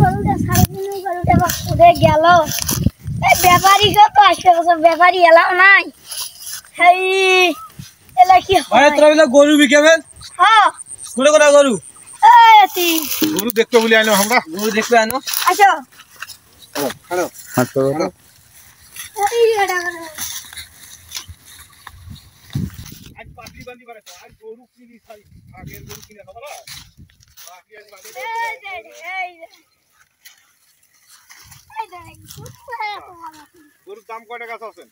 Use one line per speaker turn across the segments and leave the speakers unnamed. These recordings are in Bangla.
গরুটা সারাদিন গরুটা উড়ে গেল। এই ব্যাপারী কত আসে, ব্যাপারী এলাও নাই। হেই এলা কি
ভাই তোরা বলে গরু বিকেবেন?
হ্যাঁ
কোনে কোনে গরু?
এই আতি
গরু দেখতে বলি আইনো আমরা।
গরু দেখতে আনো।
আসো।
হ্যালো হাঁটো হাঁটো।
এই এডা
আজ পাটি বাঁধি পারে তো, আজ গরু কিনি খাই, আগের গরু কিনে খাবো না। বাকি আজ বাঁধি
এই
গরুর দাম কয় টাকা আছেন?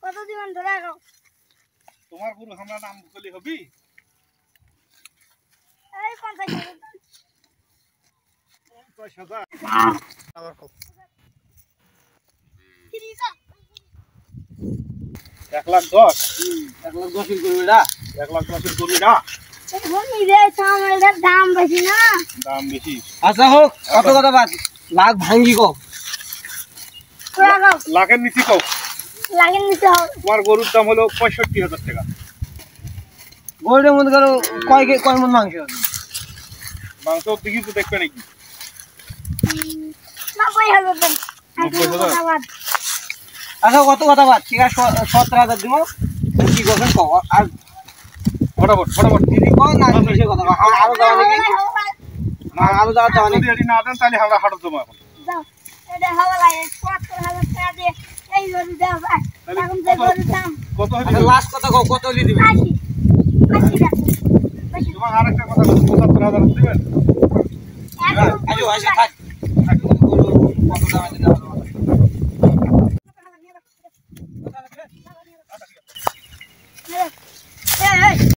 কত দিন ধরে রাখো।
তোমার গরু আমরা নাম বলি হবি?
এই 50
50,000 আবার কত? 1,10,000
1,10,000 এর গরু এটা।
1,10,000 গরু না,
এখন নিরে সামনের দাম বেশি না।
দাম বেশি।
আচ্ছা হোক, কত কথা বাদ, লাখ ভাঙ্গি কো।
রাখো
লাখের নিচে কও।
লাগিয়ে নিতে হবে।
তোমার গরুর দাম হলো 65,000 টাকা।
গরুটার মধ্যে কারো কয় মন মাংস আছে?
মাংস দেখি তো দেখবে নাকি?
90,000 দেন।
90,000
আচ্ছা কত কথা বাদ, ঠিক আছে 17,000 দিব। কি করবেন কও, আর
ফটাফট ফটাফট
দিদি কও না বেশি কথা কও। আরো যাওয়া নাকি? আরো যাওয়া যাওয়া নাকি?
যদি এটি না দেন তাহলে আমরা হাঁটো জমা এখন।
দাও এটা হাওয়া লাগে ৭৫,০০০ টাকা দিয়ে এই গরু দাও ভাই। এখন যে গরুর দাম
কত
আচ্ছা
হইলো?
লাস্ট কথা কও, কত হলি দিবেন?
৮০ টাকা।
তোমার আরেকটা কথা 75,000 দিবেন?
আজো আচ্ছা থাক।